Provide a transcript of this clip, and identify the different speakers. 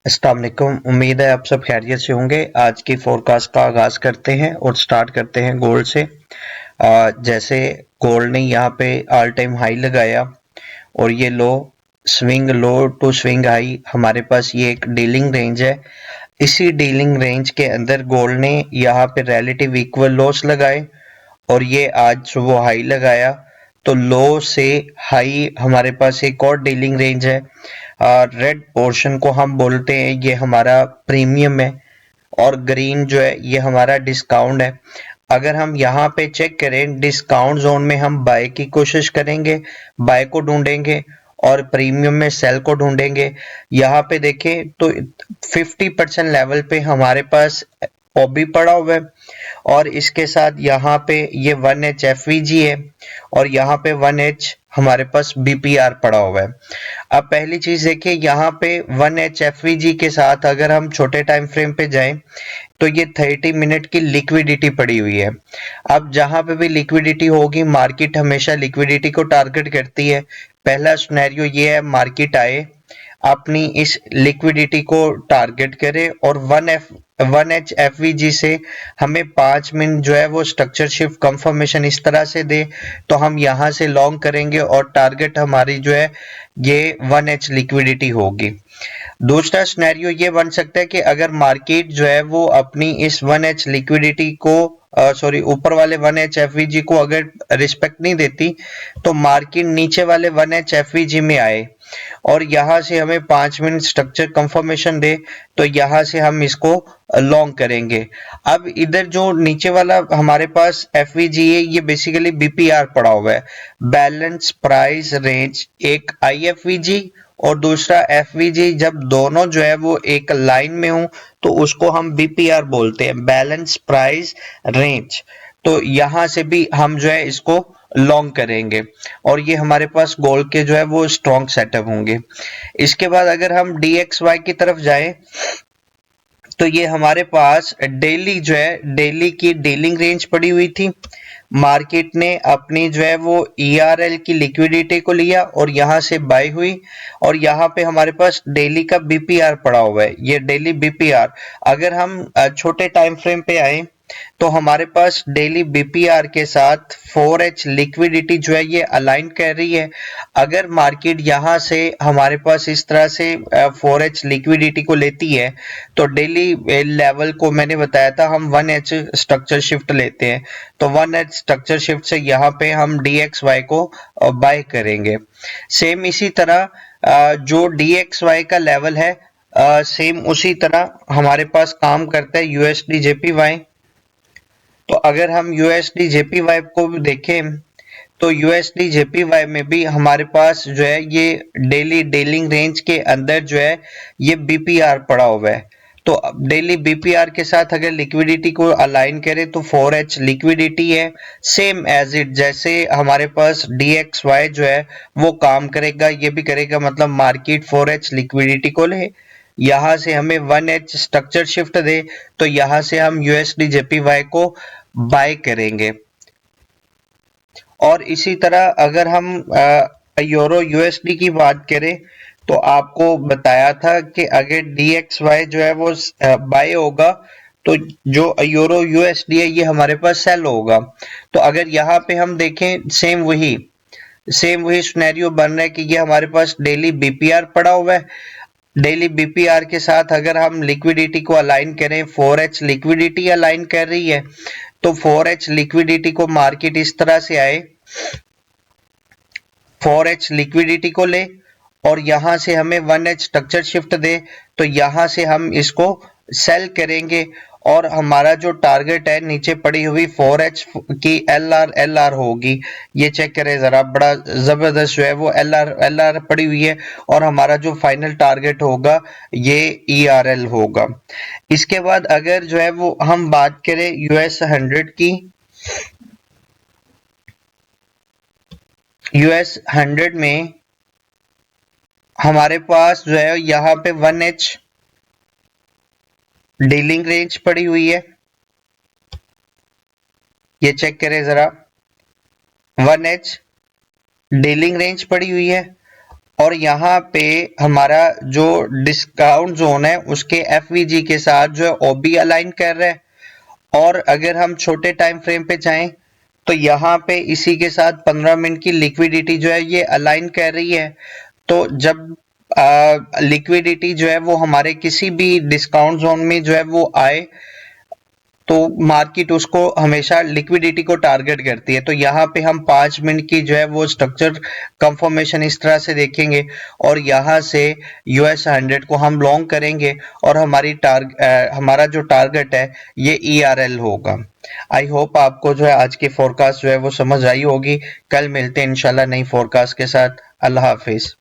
Speaker 1: अस्सलाम वालेकुम। उम्मीद है आप सब खैरियत से होंगे। आज की फोरकास्ट का आगाज करते हैं और स्टार्ट करते हैं गोल्ड से। जैसे गोल्ड ने यहाँ पे ऑल टाइम हाई लगाया और ये low swing low to swing high, हमारे पास ये एक डीलिंग रेंज है। इसी डीलिंग रेंज के अंदर गोल्ड ने यहाँ पे रिलेटिव इक्वल लॉस लगाए और ये आज सुबह हाई लगाया। तो लो से हाई हमारे पास एक और डीलिंग रेंज है। रेड पोर्शन को हम बोलते हैं ये हमारा प्रीमियम है और ग्रीन जो है ये हमारा डिस्काउंट है। अगर हम यहाँ पे चेक करें डिस्काउंट जोन में हम बाय की कोशिश करेंगे, बाय को ढूंढेंगे और प्रीमियम में सेल को ढूंढेंगे। यहाँ पे देखें तो 50% लेवल पे हमारे पास ओबी पड़ा हुआ है और इसके साथ यहाँ पे ये 1H FVG है और यहाँ पे 1H हमारे पास BPR पड़ा हुआ है। अब पहली चीज देखिए यहाँ पे 1H FVG के साथ अगर हम छोटे टाइम फ्रेम पे जाएं तो ये 30 मिनट की लिक्विडिटी पड़ी हुई है। अब जहां पे भी लिक्विडिटी होगी मार्केट हमेशा लिक्विडिटी को टारगेट करती है। पहला सिनेरियो ये है मार्केट आए अपनी इस लिक्विडिटी को टारगेट करे और 1H FVG से हमें 5 मिनट जो है वो स्ट्रक्चर शिफ्ट कंफर्मेशन इस तरह से दे तो हम यहाँ से लॉन्ग करेंगे और टारगेट हमारी जो है ये 1H लिक्विडिटी होगी। दूसरा सिनेरियो ये बन सकता है कि अगर मार्केट जो है वो अपनी इस 1H लिक्विडिटी को ऊपर वाले 1H FVG को अगर रिस्पेक्ट नहीं देती तो मार्केट नीचे वाले 1H FVG में आए और यहाँ से हमें 5 मिनट स्ट्रक्चर कंफर्मेशन दे तो यहाँ से हम इसको लॉन्ग करेंगे। अब इधर जो नीचे वाला हमारे पास FVG है ये बेसिकली BPR पड़ा हुआ है, बैलेंस प्राइस रेंज। एक IFVG और दूसरा FVG जब दोनों जो है वो एक लाइन में हो तो उसको हम BPR बोलते हैं, बैलेंस प्राइस रेंज। तो यहाँ से भी हम जो है इसको लॉन्ग करेंगे और ये हमारे पास गोल्ड के जो है वो स्ट्रॉन्ग सेटअप होंगे। इसके बाद अगर हम DXY की तरफ जाएं तो ये हमारे पास डेली जो है डेली की डीलिंग रेंज पड़ी हुई थी। मार्केट ने अपनी जो है वो ERL की लिक्विडिटी को लिया और यहाँ से बाय हुई और यहाँ पे हमारे पास डेली का BPR पड़ा हुआ है, ये डेली BPR। अगर हम छोटे टाइम फ्रेम पे आए तो हमारे पास डेली BPR के साथ 4H लिक्विडिटी जो है ये अलाइन कर रही है। अगर मार्केट यहाँ से हमारे पास इस तरह से 4H लिक्विडिटी को लेती है तो डेली लेवल को मैंने बताया था हम 1H स्ट्रक्चर शिफ्ट लेते हैं तो 1H स्ट्रक्चर शिफ्ट से यहाँ पे हम DXY को बाय करेंगे। सेम इसी तरह जो DXY का लेवल है सेम उसी तरह हमारे पास काम करता है USD JPY। तो अगर हम USD JPY को भी देखें तो USD JPY में भी हमारे पास जो है ये डेली डीलिंग रेंज के अंदर जो है ये BPR पड़ा हुआ है। तो डेली BPR के साथ अगर लिक्विडिटी को अलाइन करें तो 4H लिक्विडिटी है, सेम एज इट जैसे हमारे पास DXY जो है वो काम करेगा, ये भी करेगा। मतलब मार्केट 4H लिक्विडिटी को ले, यहाँ से हमें 1H स्ट्रक्चर शिफ्ट दे तो यहाँ से हम USD JPY को बाय करेंगे। और इसी तरह अगर हम यूरो USD की बात करें तो आपको बताया था कि अगर DXY जो है वो बाय होगा तो जो यूरो USD है ये हमारे पास सेल होगा। तो अगर यहाँ पे हम देखें सेम वही सिनेरियो बन रहा है कि ये हमारे पास डेली BPR पड़ा हुआ है। डेली BPR के साथ अगर हम लिक्विडिटी को अलाइन करें 4H लिक्विडिटी अलाइन कर रही है तो 4H लिक्विडिटी को मार्केट इस तरह से आए, 4H लिक्विडिटी को ले और यहां से हमें 1H स्ट्रक्चर शिफ्ट दे तो यहां से हम इसको सेल करेंगे और हमारा जो टारगेट है नीचे पड़ी हुई 4H की LR होगी। ये चेक करें जरा, बड़ा जबरदस्त जो है वो LR पड़ी हुई है और हमारा जो फाइनल टारगेट होगा ये ERL होगा। इसके बाद अगर जो है वो हम बात करें US 100 की, US 100 में हमारे पास जो है यहाँ पे 1H डीलिंग रेंज पड़ी हुई है, ये चेक करें जरा, 1H डीलिंग रेंज पड़ी हुई है और यहाँ पे हमारा जो डिस्काउंट जोन है उसके एफवीजी के साथ जो है ओबी अलाइन कर रहा है। और अगर हम छोटे टाइम फ्रेम पे जाएं तो यहाँ पे इसी के साथ 15 मिनट की लिक्विडिटी जो है ये अलाइन कर रही है। तो जब लिक्विडिटी जो है वो हमारे किसी भी डिस्काउंट जोन में जो है वो आए तो मार्केट उसको हमेशा लिक्विडिटी को टारगेट करती है। तो यहाँ पे हम 5 मिनट की जो है वो स्ट्रक्चर कंफर्मेशन इस तरह से देखेंगे और यहाँ से US 100 को हम लॉन्ग करेंगे और हमारा जो टारगेट है ये ERL होगा। आई होप आपको जो है आज की फोरकास्ट जो है वो समझ आई होगी। कल मिलते हैं इंशाल्लाह नई फोरकास्ट के साथ। अल्लाह हाफिज।